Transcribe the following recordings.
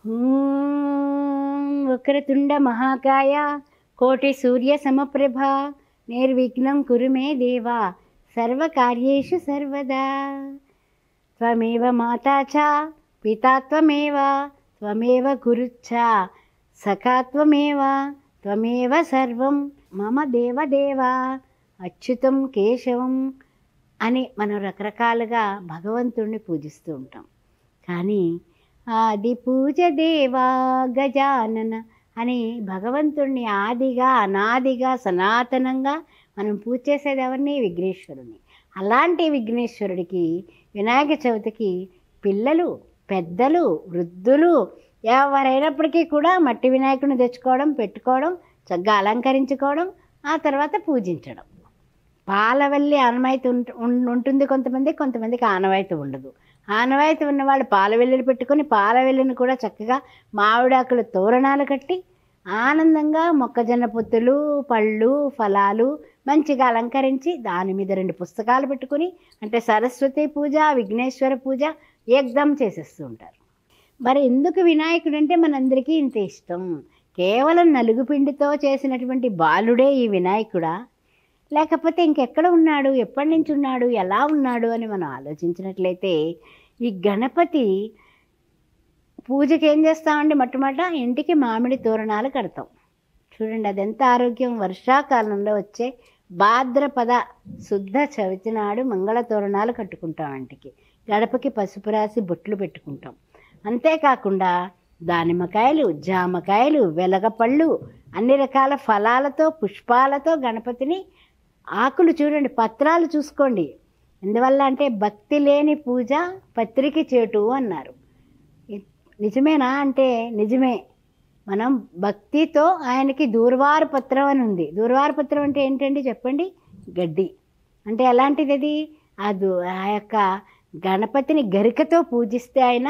ఓం వక్రతుండ మహాకాయ కోటి సూర్య సమప్రభ నిర్విఘ్నం కురు మే దేవా సర్వకార్యేషు సర్వదా. త్వమేవ మాతా చ పితా త్వమేవ త్వమేవ గురుశ్చ సఖా త్వమేవ త్వమేవ సర్వం మమ దేవదేవ అచ్యుతం కేశవం అని మనం రకరకాలుగా భగవంతుణ్ణి పూజిస్తూ ఉంటాం. కానీ ఆది పూజ దేవా గజానన అని భగవంతుణ్ణి ఆదిగా అనాదిగా సనాతనంగా మనం పూజ చేసేది ఎవరిని? విఘ్నేశ్వరుని. అలాంటి విఘ్నేశ్వరుడికి వినాయక చవితికి పిల్లలు, పెద్దలు, వృద్ధులు ఎవరైనప్పటికీ కూడా మట్టి వినాయకుడిని తెచ్చుకోవడం, పెట్టుకోవడం, చక్కగా అలంకరించుకోవడం, ఆ తర్వాత పూజించడం. పాలవల్లి ఆనవాయితీ ఉంటుంది కొంతమందికి ఆనవాయితీ ఉండదు. ఆనవాయితీ ఉన్నవాళ్ళు పాలవెల్లిని పెట్టుకొని పాలవెల్లిని కూడా చక్కగా మామిడాకుల తోరణాలు కట్టి ఆనందంగా మొక్కజొన్న పొత్తులు, పళ్ళు, ఫలాలు మంచిగా అలంకరించి దాని మీద 2 పుస్తకాలు పెట్టుకుని, అంటే సరస్వతి పూజ, విఘ్నేశ్వర పూజ ఏకదం చేసేస్తూ ఉంటారు. మరి ఎందుకు వినాయకుడు అంటే మనందరికీ ఇంత ఇష్టం? కేవలం నలుగుపిండితో చేసినటువంటి బాలుడే ఈ వినాయకుడా? లేకపోతే ఇంకెక్కడ ఉన్నాడు, ఎప్పటి నుంచి ఉన్నాడు, ఎలా ఉన్నాడు అని మనం ఆలోచించినట్లయితే, ఈ గణపతి పూజకి ఏం చేస్తామండి? మొట్టమొదట ఇంటికి మామిడి తోరణాలు కడతాం. చూడండి అదెంత ఆరోగ్యం. వర్షాకాలంలో వచ్చే భాద్రపద శుద్ధ చవితి నాడు మంగళ తోరణాలు కట్టుకుంటాం. ఇంటికి గడపకి పసుపు రాసి బొట్లు పెట్టుకుంటాం. అంతేకాకుండా దానిమ్మకాయలు, జామకాయలు, వెలగపళ్ళు, అన్ని రకాల ఫలాలతో, పుష్పాలతో గణపతిని, ఆకులు చూడండి, పత్రాలు చూసుకోండి. ఎందువల్ల అంటే భక్తి లేని పూజ పత్రికి చేటు అన్నారు. నిజమేనా అంటే నిజమే. మనం భక్తితో ఆయనకి దూర్వార పత్రం అని ఉంది. దూర్వార పత్రం అంటే ఏంటండి చెప్పండి? గడ్డి. అంటే ఎలాంటిది అది? ఆ యొక్క గణపతిని గరికతో పూజిస్తే ఆయన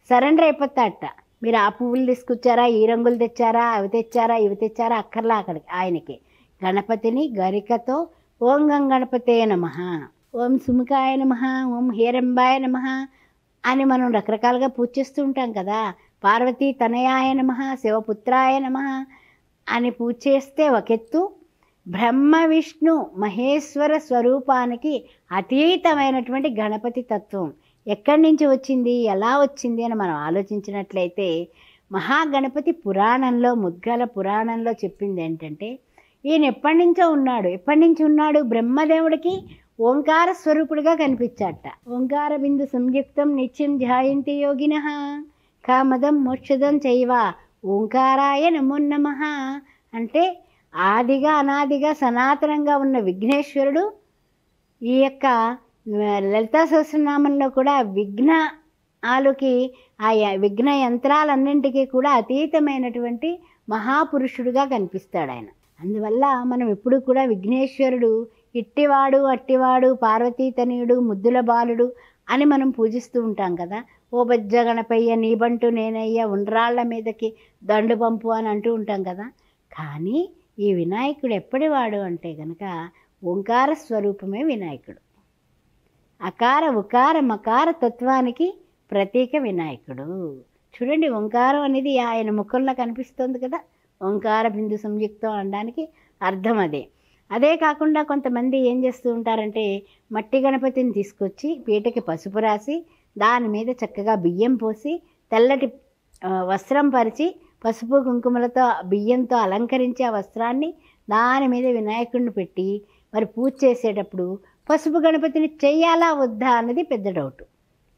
సరెండర్ అయిపోతాడట. మీరు ఆ పువ్వులు తీసుకొచ్చారా, ఈ రంగులు తెచ్చారా, అవి తెచ్చారా, ఇవి తెచ్చారా అక్కర్లా అక్కడికి. ఆయనకి గణపతిని గరికతో ఓం గం గణపతే నమః, ఓం సుముఖాయ నమః, ఓం హేరంబాయ నమః అని మనం రకరకాలుగా పూజ చేస్తూ ఉంటాం కదా. పార్వతీ తనయాయ నమః, శివపుత్రాయ నమః అని పూజ చేస్తే ఒకెత్తు, బ్రహ్మ విష్ణు మహేశ్వర స్వరూపానికి అతీతమైనటువంటి గణపతి తత్వం ఎక్కడి నుంచి వచ్చింది, ఎలా వచ్చింది అని మనం ఆలోచించినట్లయితే, మహాగణపతి పురాణంలో, ముద్గల పురాణంలో చెప్పింది ఏంటంటే, ఈయన ఎప్పటి నుంచో ఉన్నాడు. ఎప్పటి నుంచి ఉన్నాడు? బ్రహ్మదేవుడికి ఓంకార స్వరూపుడిగా కనిపించాట. ఓంకార బిందు సంయుక్తం నిత్యం ధ్యాయంతి యోగినః కామదం మోక్షదం చైవ ఓంకారాయ నమో నమః అంటే ఆదిగా అనాదిగా సనాతనంగా ఉన్న విఘ్నేశ్వరుడు ఈ యొక్క లలితా సహస్రనామంలో కూడా విఘ్నాలకి, ఆ విఘ్న యంత్రాలన్నింటికీ కూడా అతీతమైనటువంటి మహాపురుషుడుగా కనిపిస్తాడు ఆయన. అందువల్ల మనం ఎప్పుడు కూడా విఘ్నేశ్వరుడు ఇట్టివాడు, అట్టివాడు, పార్వతీ తనయుడు, ముద్దుల బాలుడు అని మనం పూజిస్తూ ఉంటాం కదా. ఓ బజ్జ గణపయ్య నీబంటూ నేనయ్య ఉండ్రాళ్ల మీదకి దండు పంపు అని అంటూ ఉంటాం కదా. కానీ ఈ వినాయకుడు ఎప్పటివాడు అంటే కనుక ఓంకార స్వరూపమే వినాయకుడు. అకార ఉకార మకార తత్వానికి ప్రతీక వినాయకుడు. చూడండి, ఓంకారం అనేది ఆయన ముఖంలో కనిపిస్తుంది కదా. ఓంకార బిందు సంయుక్తం అనడానికి అర్థం అదే. అదే కాకుండా కొంతమంది ఏం చేస్తూ ఉంటారంటే, మట్టి గణపతిని తీసుకొచ్చి పీటకి పసుపు రాసి దాని మీద చక్కగా బియ్యం పోసి తెల్లటి వస్త్రం పరిచి పసుపు కుంకుమలతో బియ్యంతో అలంకరించి ఆ వస్త్రాన్ని దాని మీద వినాయకుడిని పెట్టి మరి పూజ చేసేటప్పుడు పసుపు గణపతిని చెయ్యాలా వద్దా అన్నది పెద్ద డౌట్.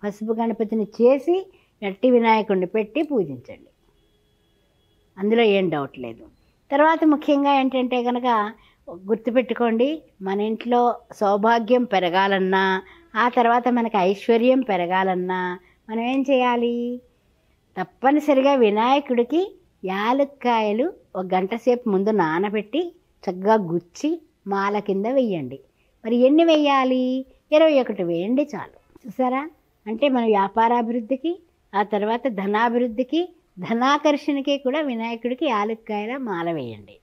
పసుపు గణపతిని చేసి మట్టి వినాయకుడిని పెట్టి పూజించండి, అందులో ఏం డౌట్ లేదు. తర్వాత ముఖ్యంగా ఏంటంటే కనుక గుర్తుపెట్టుకోండి, మన ఇంట్లో సౌభాగ్యం పెరగాలన్నా, ఆ తర్వాత మనకి ఐశ్వర్యం పెరగాలన్నా మనం ఏం చేయాలి? తప్పనిసరిగా వినాయకుడికి యాలక్కాయలు 1 గంట సేపు ముందు నానబెట్టి చక్కగా గుచ్చి మాల కింద వెయ్యండి. మరి ఎన్ని వెయ్యాలి? 21 వేయండి చాలు. చూసారా? అంటే మన వ్యాపారాభివృద్ధికి, ఆ తర్వాత ధనాభివృద్ధికి, ధనాకర్షణకి కూడా వినాయకుడికి యాలక్కాయల మాల వేయండి.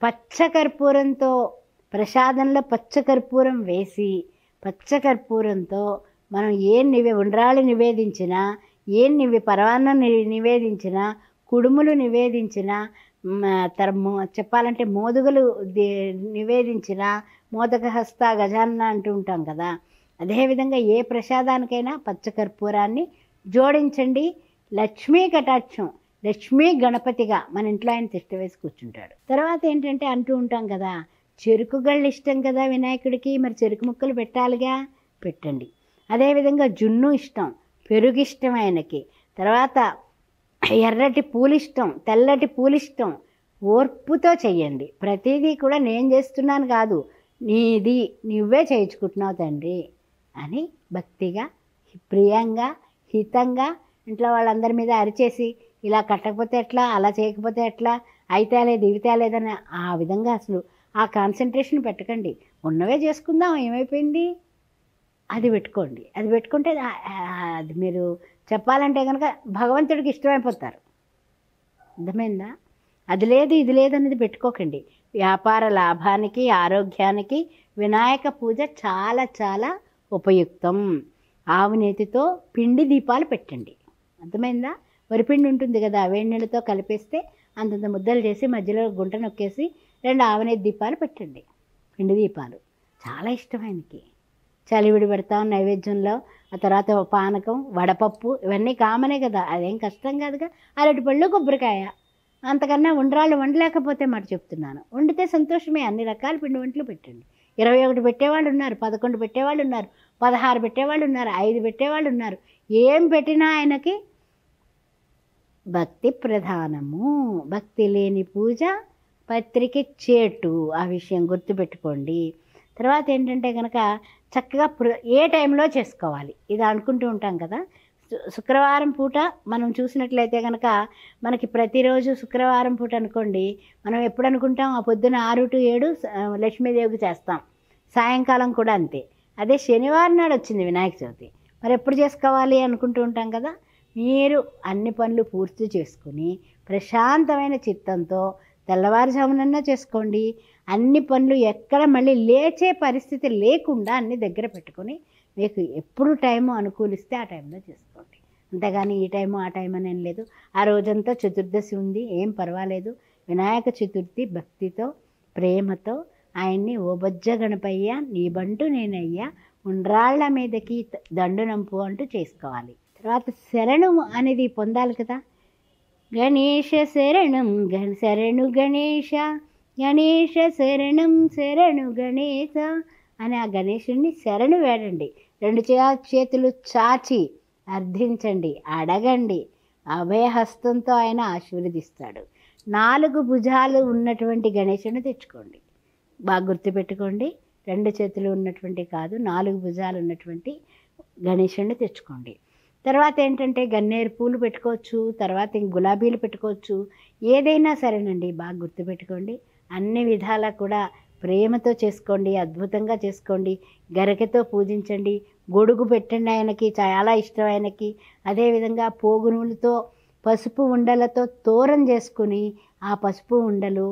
పచ్చకర్పూరంతో ప్రసాదంలో పచ్చకర్పూరం వేసి పచ్చకర్పూరంతో మనం ఉండ్రాళ్ళు నివేదించినా ఏం పరమాన్నం నివేదించినా, కుడుములు నివేదించినా, చెప్పాలంటే మోదుగలు నివేదించిన మోదక హస్త గజాన్న అంటూ ఉంటాం కదా. అదేవిధంగా ఏ ప్రసాదానికైనా పచ్చకర్పూరాన్ని జోడించండి. లక్ష్మీ కటాక్షం, లక్ష్మీ గణపతిగా మన ఇంట్లో ఆయన తిష్ట వేసి కూర్చుంటాడు. తర్వాత ఏంటంటే అంటూ ఉంటాం కదా, చెరుకు గళ్ళు ఇష్టం కదా వినాయకుడికి, మరి చెరుకు ముక్కలు పెట్టాలిగా, పెట్టండి. అదేవిధంగా జున్ను ఇష్టం, పెరుగు ఇష్టం ఆయనకి. తర్వాత ఎర్రటి పూలిష్టం, తెల్లటి పూలిష్టం. ఓర్పుతో చెయ్యండి. ప్రతిదీ కూడా నేను చేస్తున్నాను కాదు, నీది నువ్వే చేయించుకుంటున్నావు తండ్రి అని భక్తిగా, ప్రియంగా, హితంగా ఇంట్లో వాళ్ళందరి మీద అరిచేసి ఇలా కట్టకపోతే ఎట్లా, అలా చేయకపోతే ఎట్లా, అయితే లేదు ఇవితే లేదని ఆ విధంగా అసలు ఆ కాన్సన్ట్రేషన్ పెట్టకండి. ఉన్నవే చేసుకుందాం, ఏమైపోయింది, అది పెట్టుకోండి. అది పెట్టుకుంటే అది మీరు చెప్పాలంటే కనుక భగవంతుడికి ఇష్టమైపోతారు. అర్థమైందా? అది లేదు ఇది లేదు అనేది పెట్టుకోకండి. వ్యాపార లాభానికి, ఆరోగ్యానికి వినాయక పూజ చాలా చాలా ఉపయుక్తం. ఆవు నేతితో పిండి దీపాలు పెట్టండి. అర్థమైందా? వరిపిండి ఉంటుంది కదా, వేడి నీళ్ళతో కలిపేస్తే అంతంత ముద్దలు చేసి మధ్యలో గుంట నొక్కేసి 2 ఆవునేతి దీపాలు పెట్టండి. పిండి దీపాలు చాలా ఇష్టం ఆయనకి. చలివిడి పెడతాం నైవేద్యంలో. ఆ తర్వాత పానకం, వడపప్పు, ఇవన్నీ కామనే కదా, అదేం కష్టం కాదుగా. అరటిపళ్ళు, కొబ్బరికాయ, అంతకన్నా ఉండ్రాళ్ళు వండలేకపోతే మాట చెప్తున్నాను. వండితే సంతోషమే. అన్ని రకాల పిండి వంటలు పెట్టండి. 21 పెట్టేవాళ్ళు ఉన్నారు, 11 పెట్టేవాళ్ళు ఉన్నారు, 16 పెట్టేవాళ్ళు ఉన్నారు, 5 పెట్టేవాళ్ళు ఉన్నారు. ఏం పెట్టినా ఆయనకి భక్తి ప్రధానము. భక్తి లేని పూజ పత్రికి చేటు. ఆ విషయం గుర్తుపెట్టుకోండి. తర్వాత ఏంటంటే కనుక చక్కగా ఏ టైంలో చేసుకోవాలి ఇది అనుకుంటూ ఉంటాం కదా. శుక్రవారం పూట మనం చూసినట్లయితే కనుక మనకి ప్రతిరోజు శుక్రవారం పూట అనుకోండి, మనం ఎప్పుడు అనుకుంటాం, ఆ పొద్దున 6 to 7 లక్ష్మీదేవికి చేస్తాం. సాయంకాలం కూడా అంతే. అదే శనివారం నాడు వచ్చింది వినాయక చవితి, మరి ఎప్పుడు చేసుకోవాలి అనుకుంటూ ఉంటాం కదా. మీరు అన్ని పనులు పూర్తి చేసుకుని ప్రశాంతమైన చిత్తంతో తెల్లవారుజామునన్నా చేసుకోండి. అన్ని పనులు ఎక్కడ మళ్ళీ లేచే పరిస్థితి లేకుండా అన్ని దగ్గర పెట్టుకొని మీకు ఎప్పుడు టైము అనుకూలిస్తే ఆ టైంలో చేసుకోండి. అంతేగాని ఈ టైము ఆ టైం అని ఏం లేదు. ఆ రోజంతా చతుర్దశి ఉంది, ఏం పర్వాలేదు. వినాయక చతుర్థి భక్తితో, ప్రేమతో ఆయన్ని ఓ బొజ్జ గణపయ్య నీ బంటు నేనయ్యా ఉండ్రాళ్ల మీదకి దండునంపు అంటూ చేసుకోవాలి. తర్వాత శరణం అనేది పొందాలి కదా. గణేశ శరణం శరణు గణేశ, గణేశ శరణం శరణు గణేశ అని ఆ గణేశుడిని శరణు వేడండి. 2 చేతులు చాచి అర్థించండి, అడగండి. అభయహస్తంతో ఆయన ఆశీర్వదిస్తాడు. 4 భుజాలు ఉన్నటువంటి గణేశుడిని తెచ్చుకోండి. బాగా గుర్తుపెట్టుకోండి. 2 చేతులు ఉన్నటువంటి కాదు, 4 భుజాలు ఉన్నటువంటి గణేశుడిని తెచ్చుకోండి. తర్వాత ఏంటంటే గన్నేరు పూలు పెట్టుకోవచ్చు, తర్వాత గులాబీలు పెట్టుకోవచ్చు, ఏదైనా సరేనండి. బాగా గుర్తుపెట్టుకోండి. అన్ని విధాలా కూడా ప్రేమతో చేసుకోండి, అద్భుతంగా చేసుకోండి. గరికతో పూజించండి, గొడుగు పెట్టండి, ఆయనకి చాలా ఇష్టం ఆయనకి. అదేవిధంగా పోగునులతో పసుపు ఉండలతో తోరం చేసుకుని ఆ పసుపు ఉండలు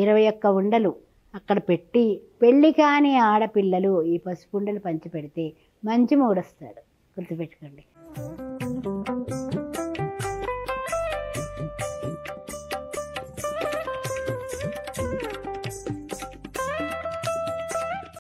21 ఉండలు అక్కడ పెట్టి పెళ్ళి కాని ఆడపిల్లలు ఈ పసుపు ఉండలు పంచి పెడితే మంచి మూడొస్తాడు. గుర్తుపెట్టుకోండి.